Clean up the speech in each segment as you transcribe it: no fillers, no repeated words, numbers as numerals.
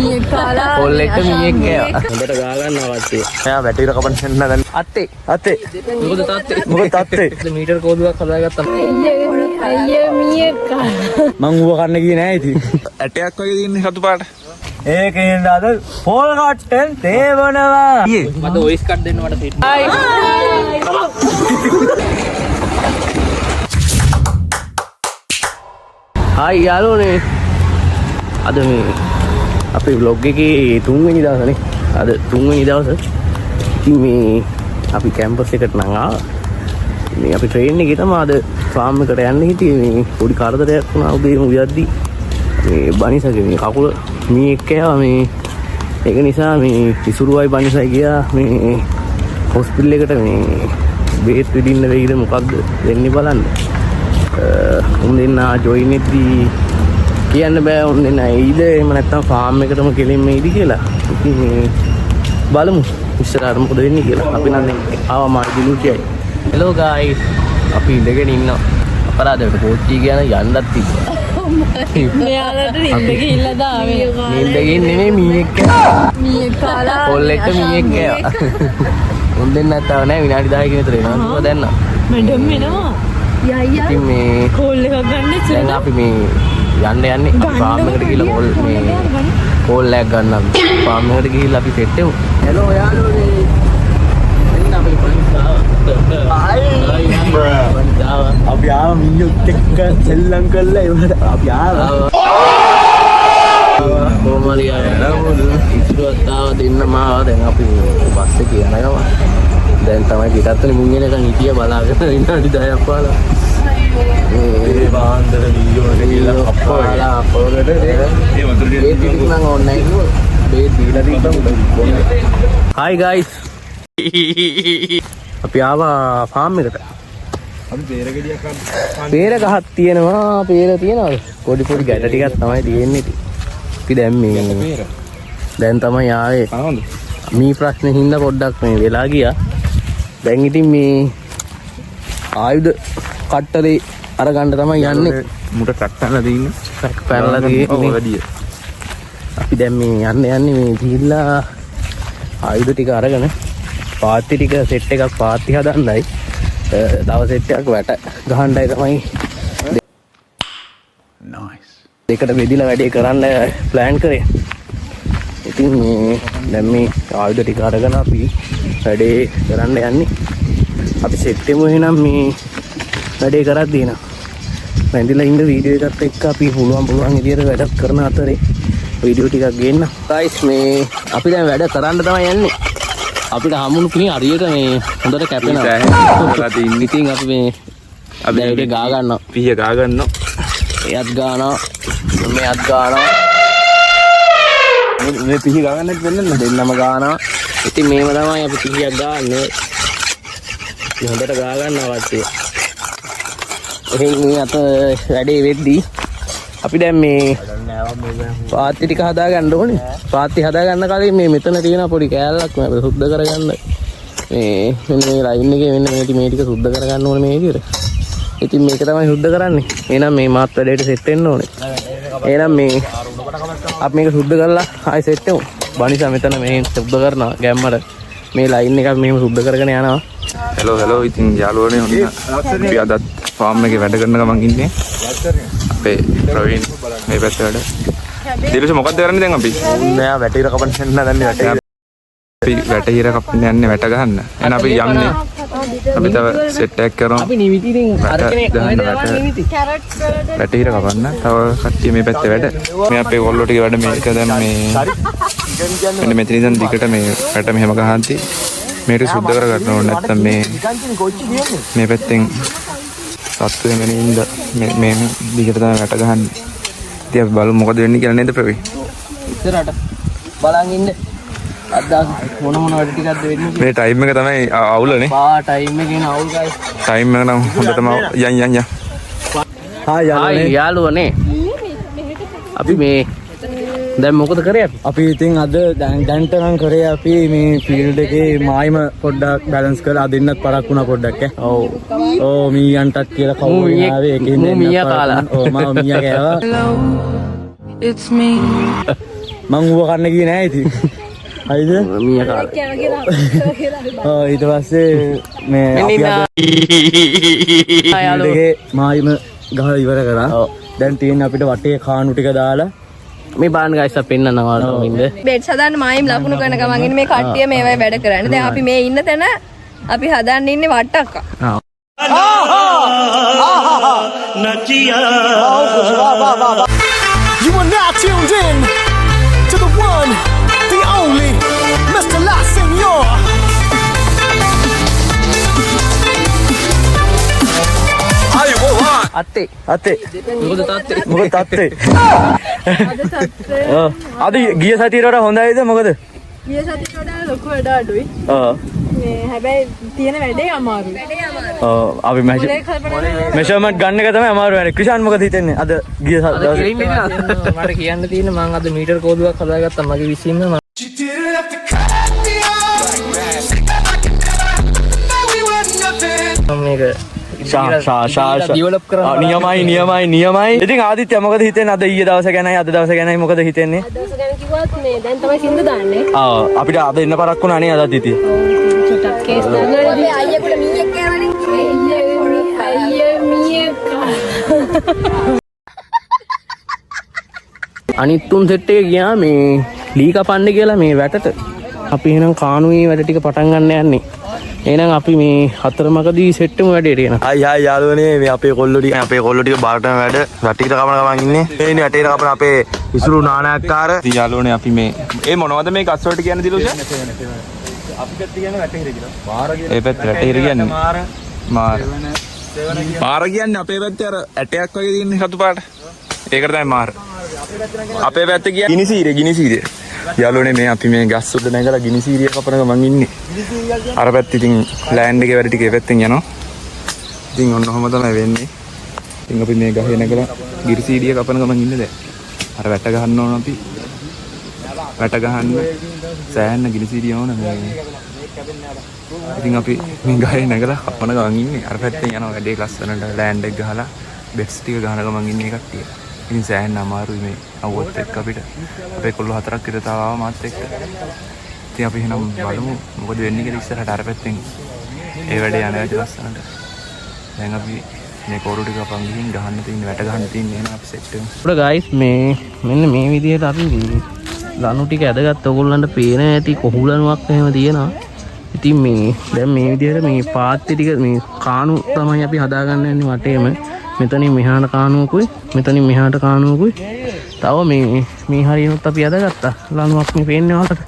මීයක් කාලා කොල්ලෙක්ට මීයක් කෑවා. හොඳට ගා ගන්නවා වාත්තේ. එයා වැටිර කපන්න යන්න දැන්. අත්තේ. මොකද තාත්තේ? මීටර් කෝදුවක් හදාගත්තා. අයියෝ මීයක් කාලා. මං ඌව කන්න ගියේ නෑ ඉතින්. ඇටයක් වගේ තියෙන්නේ රතු පාට. ඒකෙන් අද පොල් කට්ටෙන් තේවනවා. මට වොයිස් කට් දෙන්න මට සිට. හායි යාළුවනේ. අද මේ අපේ vlog එකේ 3 වෙනි දවසනේ. අද 3 වෙනි දවස. ඉතින් මේ අපි කැම්පස් එකට නම් ආවා. මේ අපි ට්‍රේන් එකේ තමයි අද ෆාම් එකට යන්න හිටියේ. මේ පොඩි කරදරයක් වුණා උදේම උයද්දි. මේ බනිසගේ මේ කකුල මීයක් කෑවා. මේ ඒක නිසා මේ ඉසුරුවයි බනිසයි ගියා මේ හොස්පිටල් එකට මේ බේත් විදින්න වෙයිද මොකක්ද වෙන්නේ බලන්න. උන් දෙන්න ජොයින් එද්දී කියන්න බෑ උන් දෙන්න එයිද එහෙම නැත්නම් ෆාම් එකටම කෙලින්ම එයිද කියලා. ඉතින් මේ බලමු ඉස්සරහට මොකද වෙන්නේ කියලා. අපි නම් ආවා මාර්ගි ලුටියයි. Hello guys. අපි ඉඳගෙන ඉන්නවා. අපරාධයට කෝච්චි කියන යන්නත් තිබ්බා. මෙයාලට නින්ද ගිහිල්ලා දාවේ. නින්ද ගිහින් නෙමෙයි මීයක් කෑවා. මීයක් කාලා කොල්ලෙක්ට මීයක් කෑවා. උන් දෙන්න නැත්තව නෑ විනාඩි 10කින් විතර එනවා. ඒක දැන්න. මැඩම් වෙනවා. යයියා ඉතින් මේ කෝල් එකක් ගන්න දැන් අපි මේ යන්නේ ෆාම් එකට ගිහලා කෝල් එකක් ගන්නම්. ෆාම් එකට ගිහිල්ලා අපි සෙට් වෙමු. හෙලෝ යාළුවනේ. එන්න අපි පන්සාව. අපි ආව මිනිස්සුත් එක්ක සෙල්ලම් කරලා ඒවට අපි ආවා. කොහමද ඉස්සරහට ආව දෙන්නම ආවා. දැන් අපි බස් එකේ යනවා. දැන් තමයි පිටත්තේ මුංගෙන එකන් හිටිය බලාගෙන විනාඩි 10ක් පාලා. මේ බාන්දර වීඩියෝ එක ගිහලා අප්පාලා අපෝකට ඒ වතුර ටික නම් ඕනේ නෑ බේත් දීලා තිබ්බා. Hi guys. අපි ආවා ෆාම් එකට. අපි පේරගෙඩියක් ගන්න. පේර ගහක් තියෙනවා. පේර තියනවාද? පොඩි පොඩි ගැට ටිකක් තමයි තියෙන්නේ. අපි දැන් මේ දැන් තමයි ආවේ. ආවද? මේ ප්‍රශ්නේ හින්දා පොඩ්ඩක් මේ වෙලා ගියා. දැන් ඉතින් මේ ආයුධ කට්ටලේ අරගන්න තමයි යන්නේ. මුට කට්ටලා දින්නේ. පැනලා තියෙන්නේ. වැඩිය. අපි දැන් මේ යන්නේ මේ ගිහිල්ලා ආයුධ ටික අරගෙන පාත්ති ටික සෙට් එකක් පාත්ති හදන්නයි. තව සෙට් එකක් වැට ගහන්නයි තමයි. නයිස්. දෙකට බෙදිලා වැඩේ කරන්න ප්ලෑන් කරේ. ඉතින් මේ දැන් මේ ආයුධ ටික අරගෙන අපි වැඩේ කරන්න යන්නේ. අපි සෙට් එකෙමු එහෙනම් මේ වැඩේ කරද්දී නා. වැඳිලා ඉන්න වීඩියෝ එකත් එක්ක අපි පුළුවන් විදියට වැඩ කරන අතරේ වීඩියෝ ටිකක් ගේන්න. ගයිස් මේ අපි දැන් වැඩ කරන්න තමයි යන්නේ. අපිට හමුණු පිණි හරියට මේ හොඳට කැපෙනවා. ඉතින් අපි මේ වැඩේ ගා ගන්නවා. පිය ගා ගන්නවා. එයත් ගානවා. මෙයත් ගානවා. මේ පිහි ගා ගන්නත් වෙන්නේ දෙන්නම ගානවා. ඉතින් මේව තමයි අපි පිහියක් ගාන්නේ. හොඳට ගා ගන්නවා වාත්තේ. එහෙන් මේ අත වැඩේ වෙද්දී අපි දැන් මේ පාත්ති ටික හදා ගන්න ඕනේ. පාත්ති හදා ගන්න කලින් මේ මෙතන තියෙන පොඩි කෑල්ලක් මේ සුද්ධ කරගන්න. මේ මෙන්න මේ ලයින් එකේ මෙන්න මේ ටික සුද්ධ කරගන්න ඕනේ මේ විදිහට. ඉතින් මේක තමයි සුද්ධ කරන්නේ. එහෙනම් මේ මාත් වැඩේට සෙට් වෙන්න ඕනේ. එහෙනම් මේ අපි මේක සුද්ධ කරලා ආයෙ සෙට් වෙමු. බනිසා මෙතන මේ සුද්ධ කරනවා ගැම්මට. මේ ලයින් එක අපි මෙහෙම සුද්ධ කරගෙන යනවා. හෙලෝ ඉතින් යාළුවනේ හොඳ. අපි අදත් ෆාම් එකේ වැඩ කරන ගමන් ඉන්නේ. අපේ ප්‍රවීන් මේ පැත්තේ වැඩ. දිලුෂ මොකක්ද කරන්නේ දැන් අපි? මෙයා වැටිර කපන්න යන්න දැන් වැටිර. අපි වැටිර කපන්න යන්නේ වැට ගහන්න. එහෙනම් අපි යන්නේ. අපි තව සෙට් එකක් කරනවා. අපි නිවිති ඉතින් අරකනේ කොහෙද යවන්නේ නිවිති? වැටිර කපන්න. තව කට්ටිය මේ පැත්තේ වැඩ. මේ අපේ කොල්ලෝ ටික වැඩ මේක දැන් මේ මෙන්න මෙතන ඉඳන් දිගට මේ වැට මෙහෙම ගහන්ති. මේක සුද්ධ කර ගන්න ඕනේ නැත්තම් මේ පැත්තෙන් සත්තු වෙන ඉඳ මේ දිගට තමයි වැට ගහන්නේ. ඉතින් අපි බලමු මොකද වෙන්නේ කියලා නේද ප්‍රවි? ඉස්සරහට බලන් ඉන්න. අද මොන වැඩ ටිකක්ද වෙන්නේ? මේ ටයිම් එක තමයි අවුලනේ. ටයිම් එකේ න අවුල් ගයිස්. ටයිම් එක නම් හොඳටම යන්. හායි යාළුවනේ. අපි මේ දැන් මොකද කරේ අපි ඉතින් අද දැන්ට නම් කරේ අපි මේ ෆීල්ඩ් එකේ මායිම පොඩ්ඩක් බැලන්ස් කරලා දෙන්නත් පරක් වුණා පොඩ්ඩක් ඈ. ඔව්. ඕ මීයන්ටත් කියලා කවුරුන් ආවේ ඒකෙන් මීයා කාලා. ඔව් මම මීයා කෑවා. It's me. මං ඌව කන්න ගියේ නෑ ඉතින්. හරිද? මීයා කාලා. ඊට පස්සේ මේ අපි අද මායිම ගහලා ඉවර කරා. දැන් තියෙන අපිට වටේ කාණු ටික දාලා මේ බාන්න ගයිස් අපි පෙන්නන්න ඔයාලට ඉන්න. බෙඩ් හදන්න මායිම් ලකුණු කරන ගමන් ඉන්නේ මේ කට්ටිය මේවයි වැඩ කරන්නේ. දැන් අපි මේ ඉන්න තැන අපි හදන්න ඉන්නේ වට්ටක්කා. You are now tuned in to the one, the only, Mr. La Senor. අත්තේ මොකද තාත්තේ අද ගිය සතියට වඩා හොඳයිද මොකද ගිය සතියට වඩා ලොකු වැඩ අඩුයි. මේ හැබැයි තියෙන වැඩේ අමාරුයි. අපි මෙෂර්මන්ට් ගන්න එක තමයි අමාරු වෙන්නේ. ක්‍රිෂාන් මොකද හිතන්නේ අද ගිය දවසේ මට කියන්න තියෙන මම අද මීටර් කෝදුවක් හදාගත්තා මගේ විසින්ම මේක ඩෙවලොප් කරනවා නියමයි ඉතින් ආදිත්‍ය මොකද හිතෙන්නේ අද ඊයේ දවස ගැනයි අද දවස ගැනයි මොකද හිතෙන්නේ දවස ගැන කිව්වත් මේ දැන් තමයි සින්දු දාන්නේ. අපිට අද එන්න පරක් වුණා නේ අදත් ඉතින් චුට්ටක් කේස් දාන්නදී අයියෙකුට මීයක් කෑවනේ. අයියේ මීයක්. අනිත් තුන් සෙට් එක ගියා මේ ලී කපන්න කියලා මේ වැටට අපි එහෙනම් කානුවේ වැඩ ටික පටන් ගන්න යන්නේ. එහෙනම් අපි මේ හතරමකදී සෙට් එකම වැඩේට යනවා. අයියා යාළුවනේ මේ අපේ කොල්ලෝ ටික බාරටම වැඩ වැටිකට කපන ගමන් ඉන්නේ. මේ වැටේට කපන අපේ ඉසුරු නානායක්කාර. ඉතින් යාළුවනේ අපි මේ මොනවද මේ ගස් වලට කියන්නේ දිලුෂ? අපිට කියන්නේ වැටේට කියලා. පාර ඒ පැත්ත වැටේට කියන්නේ. මාර කියන්නේ අපේ පැත්තේ අර ඇටයක් වගේ තියෙන සතු පාට. ඒකට තමයි මාර. අපේ පැත්තේ කියන්නේ ගිනිසීරිය. යාළුවනේ මේ අපි මේ ගස් උඩ නැගලා ගිනිසීරිය කපන ගමන් ඉන්නේ. අර පැත්තේ ඉතින් ලෑන්ඩ් එකේ වැඩ ටික ඒ පැත්තෙන් යනවා. ඉතින් ඔන්න ඔහම තමයි වෙන්නේ. ඉතින් අපි මේ ගහේ නැගලා ගිනිසීරිය කපන ගමන් ඉන්නේ දැන්. අර වැට ගහන්න ඕන අපි. වැට ගහන්න සෑහෙන ගිනිසීරිය ඕන මේ. ඉතින් අපි මේ ගහේ නැගලා කපන ගමන් ඉන්නේ. අර පැත්තෙන් යනවා වැඩේ ලස්සනට ලෑන්ඩ් එක ගහලා බෙඩ්ස් ටික ගහන ගමන් ඉන්නේ කට්ටිය. ඉතින් සෑහෙන අමාරුයි මේ අවුවත් එක්ක අපිට. අපේ කොල්ලෝ හතරක් විතර තාව මාත් එක්ක. ඉතින් අපි එහෙනම් බලමු මොකද වෙන්නේ කියලා ඉස්සරහට අර පැත්තෙන් ඒ වැඩේ යන වැඩ ලස්සනට. දැන් අපි මේ කෝරු ටික අපන් ගිහින් ගහන්න තියෙන වැට ගහන්න තියෙන එහෙනම් අපි සෙට් එකමු. අපිට ගයිස් මේ මෙන්න මේ විදිහට අපි ලනු ටික ඇදගත්ත ඔයගොල්ලන්ට පේන ඇති කොහුලනුවක් එහෙම තියෙනවා. ඉතින් මේ දැන් මේ විදිහට මේ පාත්ති ටික මේ කාණු තමයි අපි හදාගන්න යන්නේ වටේම. මෙතනින් මෙහාට කාණුවකුයි මෙතනින් මෙහාට කාණුවකුයි තව මේ හරියනොත් අපි අදගත්තා ලණුවක් මේ පේන්නේ ඔයාලට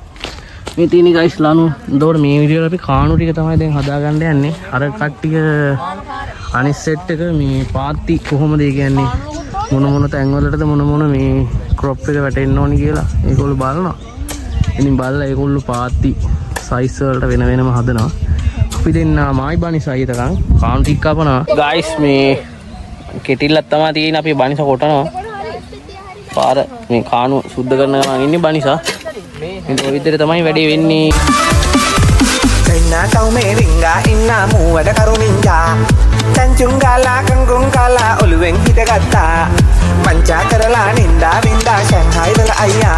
මේ තියෙන ගයිස් ලණු එතකොට මේ විදිහට අපි කාණු ටික තමයි දැන් හදාගන්න යන්නේ අර කට්ටිය අනිත් සෙට් එක මේ පාත්ති කොහොමද ඒ කියන්නේ මොන තැන්වලටද මොන මේ ක්‍රොප් එක වැටෙන්න ඕනි කියලා ඒගොල්ලෝ බලනවා ඉතින් බලලා ඒගොල්ලෝ පාත්ති සයිස් වලට වෙනම හදනවා අපි දෙන්න මායි බනි සහිතකම් කාණු ටික කපනවා ගයිස් මේ කෙටිල්ලක් තමයි තියෙන අපි බනිස කොටනවා පාර මේ කාණු සුද්ධ කරන ගමන් ඉන්නේ බනිසා මේ ඔය විදිහට තමයි වැඩේ වෙන්නේ Kena kau meringa inna muada karuninja Tanjung gala kangkung kala uluweng hita kata Manca kerala ninda vinda Shanghai dala ayya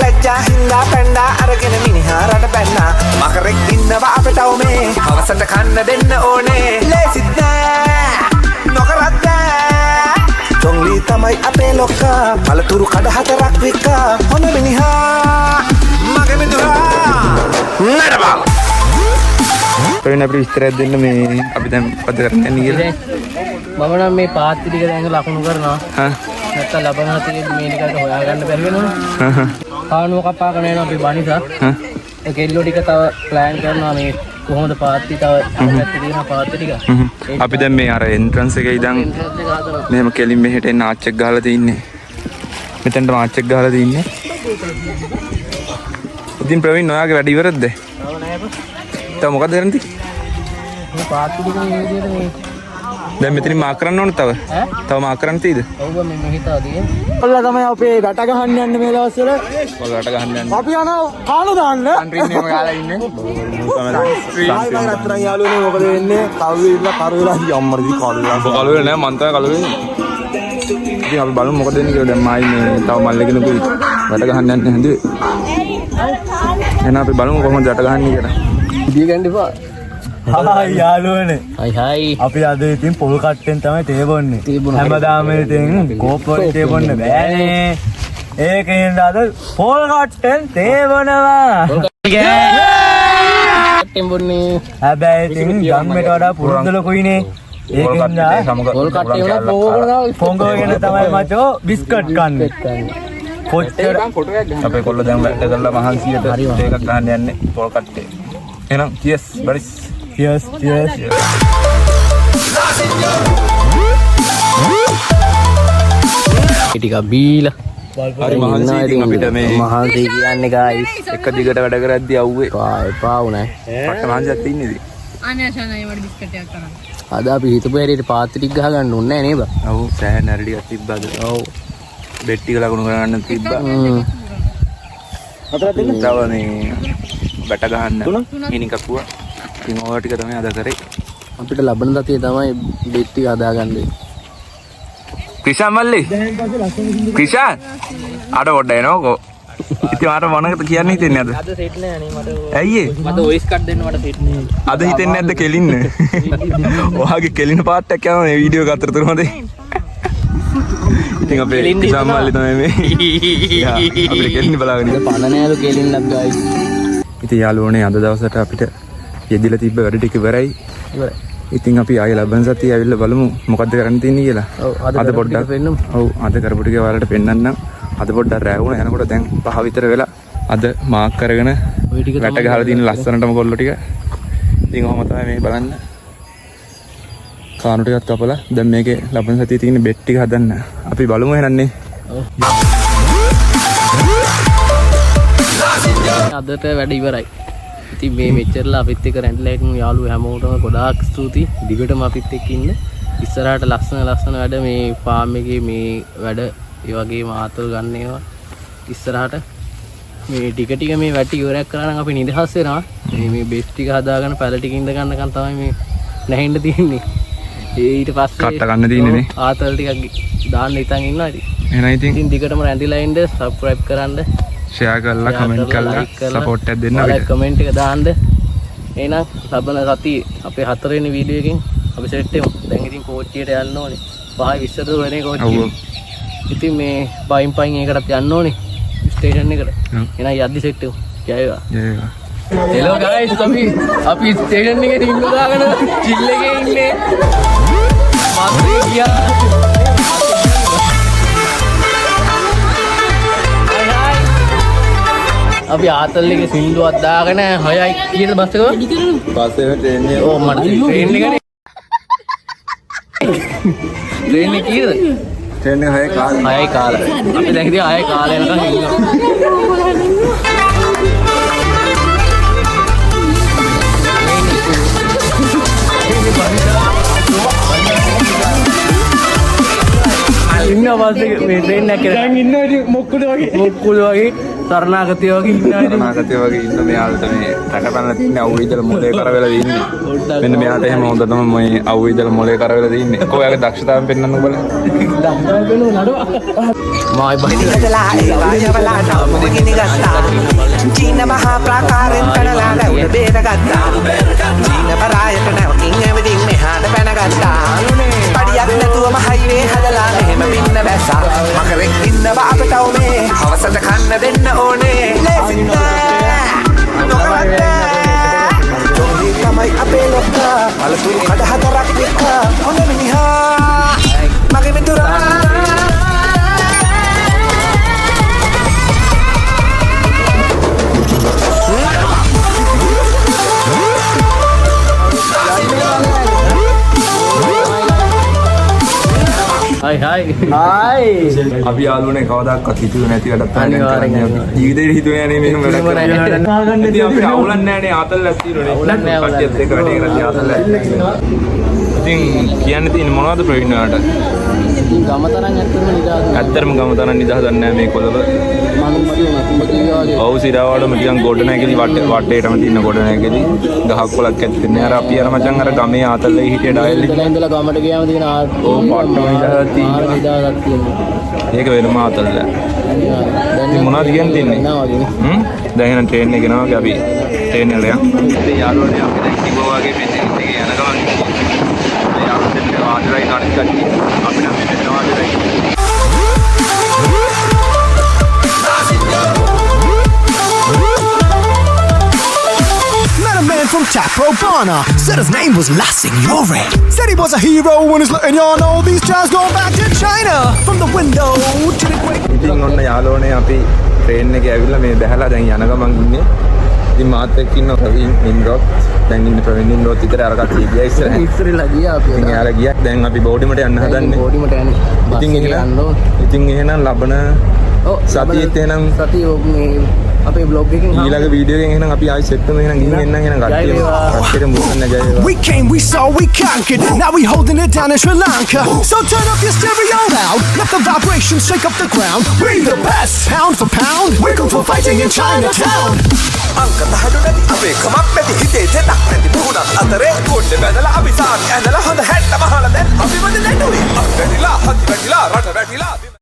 Lajja hinda penda aragena miniha rada penna Makarek inna ba ape tau me Awasanta kanna denna one Lesidna Nokaradda Jongli tamai ape lokka Palaturu kada hatarak wika Hona miniha Mage midura Nadabang වෙන අපිට විස්තරයක් දෙන්න මේ අපි දැන් පද කරන්න යන්නේ කියලා. මම නම් මේ පාත්ති ටික දැන් ලකුණු කරනවා. නැත්තම් ලබන හතේ මේ ටිකට හොයාගන්න බැරි වෙනවනේ. කාණුව කපාගෙන යනවා අපි බනිසා. ඒ කෙල්ලෝ ටික තව ප්ලෑන් කරනවා මේ කොහොමද පාත්ති තව පැත්තේ තියෙන පාත්ති ටික. අපි දැන් මේ අර එන්ට්‍රන්ස් එකේ ඉඳන් මෙහෙම කෙලින් මෙහෙට එන්න ආච් එක ගහලා තින්නේ. මෙතනට ආච් එක ගහලා තින්නේ. ඉතින් ප්‍රවීන් ඔයාගේ වැඩ ඉවරද? තව මොකද කරන්නේ? මේ පාත්ති ටික මේ විදිහට මේ දැන් මෙතනින් මාක් කරන්න ඕන තව. තව මාක් කරන්න තියෙද? ඔව් මම හිතා තියෙන්නේ. ඔල්ලා තමයි අපේ වැට ගහන්න යන්නේ මේ දවස්වල. ඔයාලට ගහන්න යන්න. අපි යනවා කාණු දාන්න. කන්ට්‍රින් එකම ගාලා ඉන්නේ. ආයි රත්තරන් යාළුවනේ මොකද වෙන්නේ? කවුරු ඉන්න කරුවලා අම්මරදී කළුවා. කලුවේ නෑ මන් තමයි කලුවේ. ඉතින් අපි බලමු මොකද වෙන්නේ කියලා. දැන් මායි මේ තව මල්ලේ කෙනෙකුයි වැට ගහන්න යන්නේ හැදුවේ. එහෙනම් අපි බලමු කොහොමද වැට ගහන්නේ කියලා. ඉතින් ගන්න එපා. හායි යාළුවනේ. හයි. අපි අද ඉතින් පොල් කට්ටෙන් තමයි තේ බොන්නේ. හැමදාම ඉතින් කෝප් වලින් තේ බොන්න බෑනේ. ඒකෙන් අද පොල් කට්ටෙන් තේ බොනවා. ටෙම්බුන්නේ. හැබැයි ඉතින් ගම්මෙට වඩා පුරුදු ලොකුයිනේ. ඒකෙන් පොල් කට්ටේ වල පොගොන පොංගෝගෙන තමයි මචෝ බිස්කට් කන්නේ. කොච්චර අපේ කොල්ල දැන් වැට කරලා මහන්සියට ඒකක් ගහන්න යන්නේ පොල් කට්ටේ. එහෙනම් cheers බරිස්. cheers. ටිකක් බීලා හරි මහන්සි ඉතින් අපිට මේ මහන්සි කියන්නේ guys එක දිගට වැඩ කරද්දී අවුවේ එපා වුණා. පට්ට මහන්සියක් තින්නේ ඉතින්. අනේෂානයි වඩ බිස්කට් එකක් කරන්න. අද අපි හිතපු හැටියට පාත්‍රි ටික ගහ ගන්න ඕනේ නෑ නේද? ඔව් සෑහෙන හරි ටිකක් තිබ්බද. ඔව්. බෙට් ටික ලකුණු කරගන්න තිබ්බා. තව මේ බැට ගහන්න මිනි කපුවා. ඉතින් ඕවා ටික තමයි අද කරේ. අපිට ලබන දතිය තමයි බෙට් ටික හදාගන්නේ. ක්‍රිෂාන් මල්ලි. ක්‍රිෂාන් අර පොඩ්ඩ එනකො. ඉතින් අර මොනකද කියන්න හිතෙන්නේ අද? අද සෙට් නෑ නේ මට. ඇයි ඒ? මට වොයිස් කට් දෙන්න මට සෙට් නෑ. අද හිතෙන්නේ නැද්ද කෙලින්න? ඔයාගේ කෙලින පාට් එකක් යනවා මේ වීඩියෝ එක අතර තුන හොඳේ. ඉතින් අපේ ක්‍රිෂාන් මල්ලි තමයි මේ. අපිට කෙලින්න බලාගෙන ඉන්න. පණ නෑලු කෙලින්නක් ගායි. ඉතින් යාළුවනේ අද දවසට අපිට යෙදිලා තිබ්බ වැඩ ටික ඉවරයි. ඉතින් අපි ආයෙ ලබන සතියේ ඇවිල්ලා බලමු මොකද්ද කරන්න තියෙන්නේ කියලා. අද පොඩ්ඩක් පෙන්නමු. ඔව් අද කරපු ටික ඔයාලට පෙන්නන්නම්. අද පොඩ්ඩක් රැ වුණා. එනකොට දැන් 5 විතර වෙලා අද මාක් කරගෙන වැට ගහලා තියෙන ලස්සනටම කොල්ල ටික. ඉතින් ඔහොම තමයි මේ බලන්න. කාණු ටිකක් කපලා දැන් මේකේ ලබන සතියේ තියෙන බෙට් ටික හදන්න. අපි බලමු එහෙනන්නේ. අදට වැඩ ඉවරයි. ඉතින් මේ මෙච්චරලා අපිත් එක්ක රැඳිලා හිටමු යාළුවෝ හැමෝටම ගොඩාක් ස්තුතියි. දිගටම අපිත් එක්ක ඉන්න. ඉස්සරහට ලස්සන වැඩ මේ ෆාම් එකේ මේ වැඩ ඒ වගේම ආතල් ගන්න ඒවා ඉස්සරහට මේ ටික මේ වැටි ඉවරයක් කරා නම් අපි නිදහස් වෙනවා. මේ බෙස් ටික හදාගෙන පැල ටික ඉඳ ගන්නකන් තමයි මේ නැහෙන්න තියෙන්නේ. ඊට පස්සේ කට්ට ගන්න තියෙන්නේ නේ. ආතල් ටිකක් දාන්න හිතන් ඉන්නවා ඉතින්. එහෙනම් ඉතින් දිගටම රැඳිලා ඉන්න සබ්ස්ක්‍රයිබ් කරන්න. ෂෙයා කරලා කමෙන්ට් කරලා සපෝට් එකක් දෙන්න අපිට. කමෙන්ට් එක දාන්න. එහෙනම් ලබන සතියේ අපේ 4 වෙනි වීඩියෝ එකෙන් අපි සෙට් වෙමු. දැන් ඉතින් කෝච්චියට යන්න ඕනේ. 5:20 වෙනේ කෝච්චිය. ඉතින් මේ පයින් ඒකටත් යන්න ඕනේ ස්ටේෂන් එකට. එහෙනම් යද්දි සෙට් වෙමු. ජය වේවා. ජය වේවා. හෙලෝ ගයිස් අපි ස්ටේෂන් එකේ ටින් දාගෙන චිල් එකේ ඉන්නේ. මාත්‍රේ ගියා. අපි ආතල් එකේ සින්දුවක් දාගෙන 6යි කීයද බස් එක? පස්සේ ට්‍රේන් එක. ඕ මට ට්‍රේන් එකනේ. ට්‍රේන් එක කීයද? ට්‍රේන් එක 6 කාලේ. 6යි කාලේ. අපි දැන් ඉතින් 6යි කාලේ යනකම් ඉන්නවා. ඉන්න අවස්ථේ මේ ට්‍රේන් එකේ දැන් ඉන්නවා ඉතින් මොක්කුද වගේ තරණාගතිය වගේ ඉන්නවා ඉතින් තරණාගතිය වගේ ඉන්න මෙයාලට මේ රැකපැනලා තින්නේ අවුවේ ඉඳලා මොලේ කරවෙලා ඉන්නේ. මෙන්න මෙයාට එහෙම හොඳ තමයි මේ අවුවේ ඉඳලා මොලේ කරවෙලා තින්නේ. කොහොයාගේ දක්ෂතාවයෙන් පෙන්වන්නකෝ බලන්න. දක්ෂතාවයෙන් පෙන්වන්න නඩුවා. මායි බහිලා ඉඳලා ඒවා යවලා නවම ගිනි ගත්තා. චීන මහා ප්‍රාකාරෙන් පැනලා ලැබුණ බේරගත්තා. චීන පරායට නැවකින් එවදින් මෙහාට පැනගත්තා. පඩියක් නැතුවම හයිවේ හදලා මෙහෙම පින්න බැස්සා. මකරෙක් ඉන්නවා අපට උනේ හවසට කන්න දෙන්න ඕනේ. ලේසිත් නෑ නොකරන්න ජෝලි තමයි අපේ ලොක්කා. අලතුරු කඩ හතරක් එක්ක හොඳ මිනිහා මගේ මිතුරා. හයි අපි යාළුවනේ කවදාවත් හිතුවේ නැති වැඩක් තමයි කරන්නේ. ජීවිතේ හිතුවේ නෑ මේ මෙහෙම වැඩක් කරන්න. ඉතින් අපිට අවුලක් නෑනේ ආතල්ලක් තියෙනනේ. අවුලක් නෑ කට්ටියත් එක්ක වැඩේ කරලා ආතල්ලක්. ඉතින් කියන්න තියෙන්නේ මොනවද ප්‍රවීණ වලට? ඉතින් ගම තරම් ඇත්තටම ගම තරම් නිදහසක් නෑ මේ කොළඹ. ඔව් සිරාවඩම ටිකක් ගොඩ නැගිලි වටේටම තියෙන ගොඩ නැගිලි ගහක් කොලක් ඇත්තේ නෑ. අර අපි අර මචං අර ගමේ ආතල්ලේ හිටිය ඩයල් එක. ඉඳලා ගමට ගියාම තියෙන ඕ පාට්ටම නිදහසක් තියෙනවා. නිදහසක් තියෙනවා. ඒක වෙනම ආතල්ල. ඉතින් මොනවද කියන්න තියන්නේ? දැන් එහෙනම් ට්‍රේන් එක යනවා අපි ට්‍රේන් එකට යමු. ඉතින් යාළුවනේ අපි දැන් කිව්වා වගේ මේ ට්‍රේන් එකේ යන ගමන් මේ යාළුවන්ට ආදරයි අනිත් කට්ටිය අපි නම් මෙතන ආදරයි. Met a man from Taprobana, said his name was La Signore. Said he was a hero when he's letting y'all know these jazz going back to China. From the window to the great. ඉතින් ඔන්න යාළුවනේ අපි train එකේ ඇවිල්ලා මේ බැහැලා දැන් යන ගමන් ඉන්නේ. ඉතින් මාත් එක්ක ඉන්න ප්‍රවීන් ඉන්ද්‍රොත් දැන් ඉන්න ප්‍රවීන් ඉන්ද්‍රොත් විතර අර කට්ටිය ගියා ඉස්සරහ. ඉස්සරලා ගියා අපි. ඉතින් යාළුවා ගියා. දැන් අපි බෝඩිමට යන්න හදන්නේ. බෝඩිමට යන්නේ. ඉතින් එහෙනම් ලබන සතියේත් එහෙනම් සතිය මේ අපේ බ්ලොග් එකෙන් ඊළඟ වීඩියෝ එකෙන් එහෙනම් අපි ආයෙ සෙට් වෙමු එහෙනම් ගිහින් එන්නම් එහෙනම් කට්ටියට මුසන්න ජය වේවා. We came, we saw, we conquered. Now we holding it down in Sri Lanka. So turn up your stereo loud. Let the vibrations shake up the ground. We the best, pound for pound. We're going for fighting in Chinatown. අංක තහඩු නැති අපේ කමක් නැති හිතේ තෙතක් නැති පුහුණක් අතරේ කොණ්ඩේ බැඳලා අපි සාමි ඇඳලා හොඳ හැට්ට මහලා දැන් අපි වද නැටුවේ අත් වැටිලා හත් වැටිලා රට වැටිලා